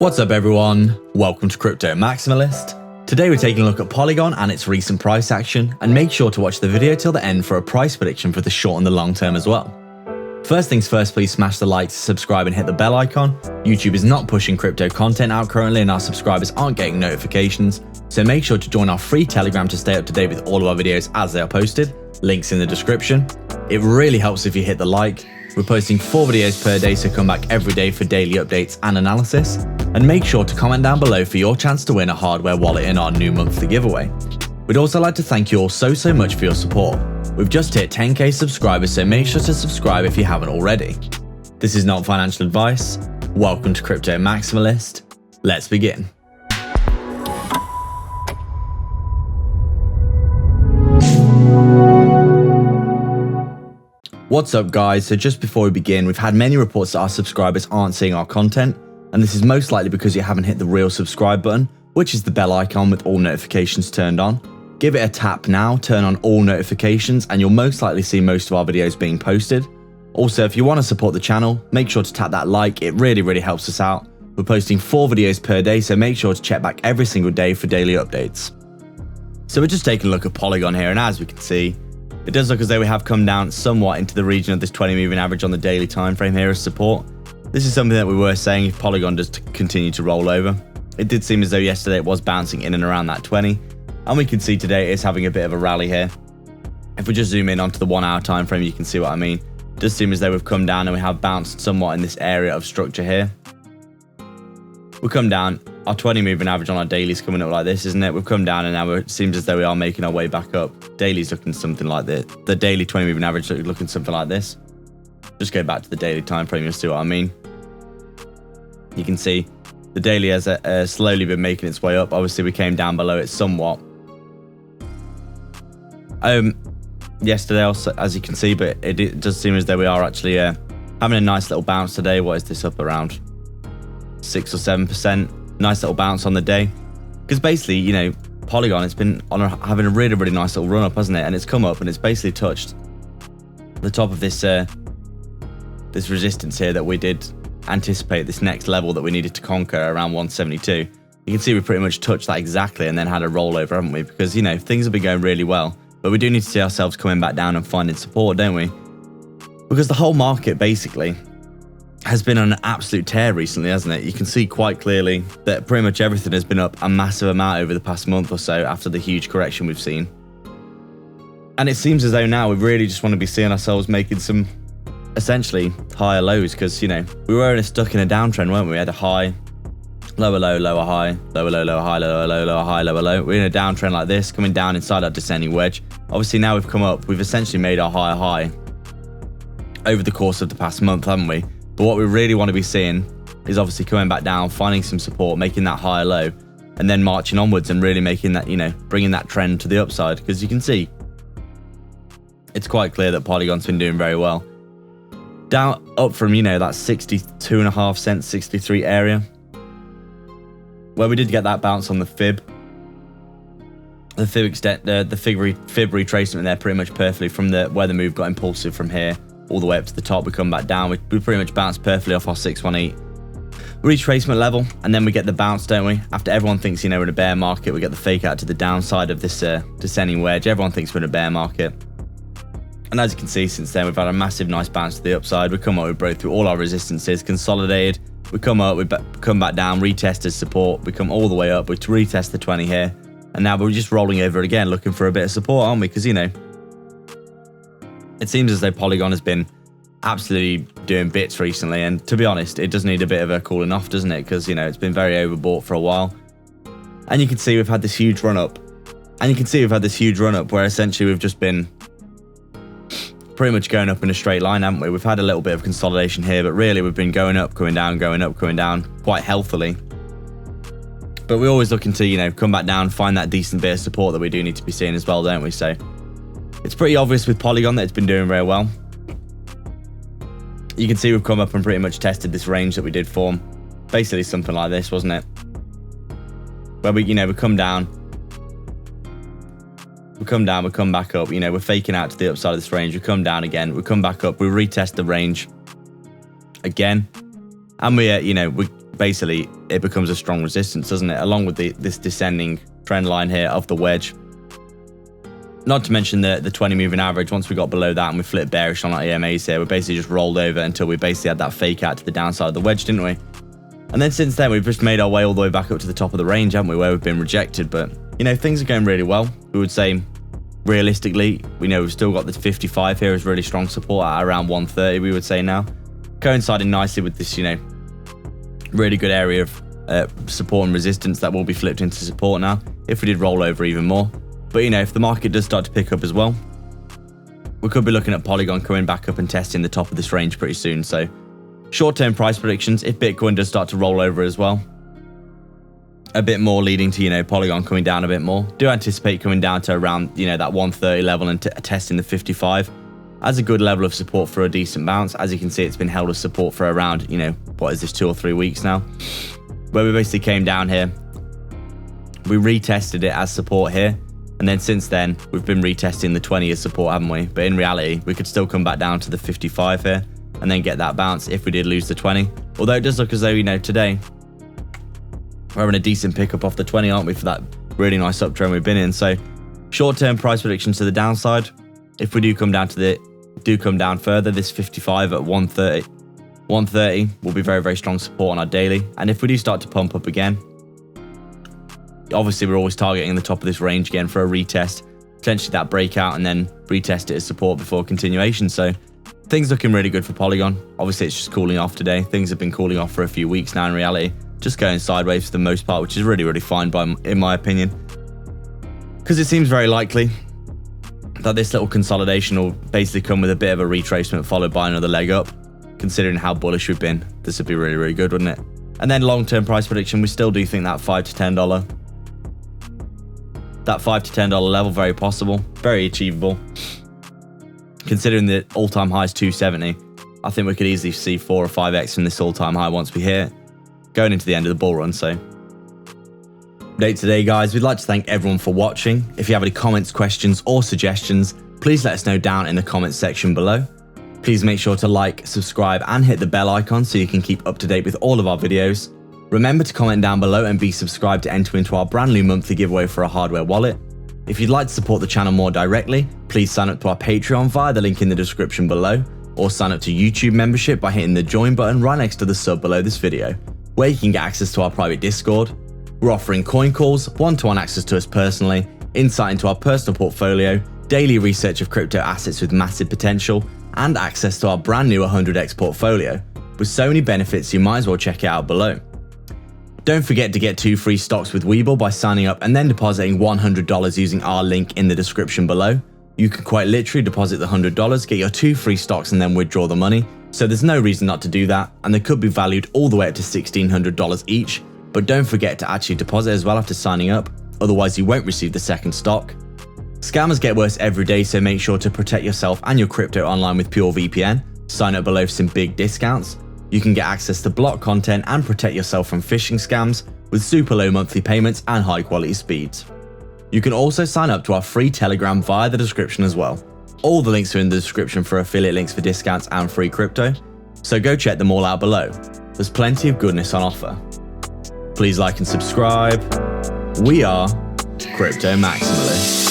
What's up everyone, welcome to Crypto Maximalist. Today we're taking a look at Polygon and its recent price action, and make sure to watch the video till the end for a price prediction for the short and the long term as well. First things first, please smash the like, subscribe and hit the bell icon. YouTube is not pushing crypto content out currently and our subscribers aren't getting notifications, so make sure to join our free Telegram to stay up to date with all of our videos as they are posted. Links in the description. It really helps if you hit the like. We're posting 4 videos per day, so come back every day for daily updates and analysis. And make sure to comment down below for your chance to win a hardware wallet in our new monthly giveaway. We'd also like to thank you all so much for your support. We've just hit 10k subscribers, so make sure to subscribe if you haven't already. This is not financial advice. Welcome to Crypto Maximalist. Let's begin. What's up guys, so just before we begin, we've had many reports that our subscribers aren't seeing our content, and this is most likely because you haven't hit the real subscribe button, which is the bell icon with all notifications turned on. Give it a tap now, turn on all notifications, and you'll most likely see most of our videos being posted. Also, if you want to support the channel, make sure to tap that like, it really helps us out. We're posting 4 videos per day, so make sure to check back every single day for daily updates. So we're just taking a look at Polygon here, and as we can see, it does look as though we have come down somewhat into the region of this 20 moving average on the daily time frame here as support. This is something that we were saying if Polygon does continue to roll over. It did seem as though yesterday it was bouncing in and around that 20, and we can see today it's having a bit of a rally here. If we just zoom in onto the 1 hour time frame, you can see what I mean. It does seem as though we've come down and we have bounced somewhat in this area of structure here. We've come down, our 20 moving average on our daily is coming up like this, isn't it? We've come down and now it seems as though we are making our way back up. Daily's looking something like this. The daily 20 moving average looking something like this. Just go back to the daily time frame, you'll see what I mean. You can see the daily has slowly been making its way up. Obviously we came down below it somewhat yesterday also, as you can see, but it does seem as though we are actually having a nice little bounce today. What is this, up around 6 or 7%? Nice little bounce on the day, because basically, you know, Polygon, it's been having a really nice little run up, hasn't it? And it's come up and it's basically touched the top of this this resistance here that we did anticipate, this next level that we needed to conquer around 172. You can see we pretty much touched that exactly and then had a rollover, haven't we? Because, you know, things have been going really well, but we do need to see ourselves coming back down and finding support, don't we? Because the whole market basically has been on an absolute tear recently, hasn't it? You can see quite clearly that pretty much everything has been up a massive amount over the past month or so after the huge correction we've seen. And it seems as though now we really just want to be seeing ourselves making some essentially higher lows, because, you know, we were stuck in a downtrend, weren't we? We had a high, lower low, lower high, lower low, lower high, lower low, lower high, lower low. We're in a downtrend like this, coming down inside our descending wedge. Obviously now we've come up, we've essentially made our higher high over the course of the past month, haven't we? But what we really want to be seeing is obviously coming back down, finding some support, making that higher low, and then marching onwards and really making that, you know, bringing that trend to the upside. Because you can see, it's quite clear that Polygon's been doing very well. Down, up from, you know, that 62.5 cents, 63 area, where we did get that bounce on the fib. The fib extent, the fib retracement there pretty much perfectly from where the move got impulsive from here all the way up to the top. We come back down, we pretty much bounced perfectly off our 618 retracement level, and then we get the bounce, don't we? After everyone thinks, you know, we're in a bear market, we get the fake out to the downside of this descending wedge. Everyone thinks we're in a bear market, and as you can see, since then we've had a massive nice bounce to the upside. We come up, we broke through all our resistances, consolidated, we come up, we come back down, retested support, we come all the way up, we retest the 20 here, and now we're just rolling over again looking for a bit of support, aren't we? Because, you know, it seems as though Polygon has been absolutely doing bits recently, and to be honest, it does need a bit of a cooling off, doesn't it? Because, you know, it's been very overbought for a while, and you can see we've had this huge run up, where essentially we've just been pretty much going up in a straight line, haven't we? We've had a little bit of consolidation here, but really we've been going up, coming down, going up, coming down quite healthily. But we're always looking to, you know, come back down, find that decent bit of support that we do need to be seeing as well, don't we? So it's pretty obvious with Polygon that it's been doing very well. You can see we've come up and pretty much tested this range that we did form. Basically something like this, wasn't it? Where we, you know, we come down, we come back up, you know, we're faking out to the upside of this range, we come down again, we come back up, we retest the range again, and we, you know, we basically it becomes a strong resistance, doesn't it? Along with this descending trend line here of the wedge. Not to mention the 20 moving average. Once we got below that and we flipped bearish on our EMAs here, we basically just rolled over until we basically had that fake out to the downside of the wedge, didn't we? And then since then, we've just made our way all the way back up to the top of the range, haven't we, where we've been rejected. But, you know, things are going really well. We would say, realistically, we know we've still got this 55 here as really strong support at around 130, we would say now. Coinciding nicely with this, you know, really good area of support and resistance that will be flipped into support now, if we did roll over even more. But, you know, if the market does start to pick up as well, we could be looking at Polygon coming back up and testing the top of this range pretty soon. So, short-term price predictions, if Bitcoin does start to roll over as well, a bit more leading to, you know, Polygon coming down a bit more. Do anticipate coming down to around, you know, that 130 level and testing the 55 as a good level of support for a decent bounce. As you can see, it's been held as support for around, you know, what is this, 2 or 3 weeks now, where we basically came down here. We retested it as support here. And then since then, we've been retesting the 20 as support, haven't we? But in reality, we could still come back down to the 55 here and then get that bounce if we did lose the 20. Although it does look as though, you know, today we're having a decent pickup off the 20, aren't we, for that really nice uptrend we've been in. So short-term price predictions to the downside. If we do come down further, this 55 at 130 will be very, very strong support on our daily. And if we do start to pump up again, obviously we're always targeting the top of this range again for a retest, potentially that breakout, and then retest it as support before continuation. So things looking really good for Polygon. Obviously it's just cooling off today. Things have been cooling off for a few weeks now in reality, just going sideways for the most part, which is really, really fine in my opinion, because it seems very likely that this little consolidation will basically come with a bit of a retracement followed by another leg up. Considering how bullish we've been, this would be really, really good, wouldn't it? And then long-term price prediction, we still do think that $5 to $10 level, very possible, very achievable. Considering the all-time high is 270, I think we could easily see 4 or 5x from this all-time high once we hit, going into the end of the bull run. So, update today, guys. We'd like to thank everyone for watching. If you have any comments, questions, or suggestions, please let us know down in the comments section below. Please make sure to like, subscribe, and hit the bell icon so you can keep up to date with all of our videos. Remember to comment down below and be subscribed to enter into our brand new monthly giveaway for a hardware wallet. If you'd like to support the channel more directly, please sign up to our Patreon via the link in the description below, or sign up to YouTube membership by hitting the join button right next to the sub below this video, where you can get access to our private Discord. We're offering coin calls, one-to-one access to us personally, insight into our personal portfolio, daily research of crypto assets with massive potential, and access to our brand new 100x portfolio. With so many benefits, you might as well check it out below. Don't forget to get 2 free stocks with Webull by signing up and then depositing $100 using our link in the description below. You can quite literally deposit the $100, get your 2 free stocks, and then withdraw the money. So there's no reason not to do that, and they could be valued all the way up to $1,600 each. But don't forget to actually deposit as well after signing up, otherwise you won't receive the second stock. Scammers get worse every day, so make sure to protect yourself and your crypto online with PureVPN. Sign up below for some big discounts. You can get access to block content and protect yourself from phishing scams with super low monthly payments and high quality speeds. You can also sign up to our free Telegram via the description as well. All the links are in the description for affiliate links for discounts and free crypto, so go check them all out below. There's plenty of goodness on offer. Please like and subscribe. We are Crypto Maximalists.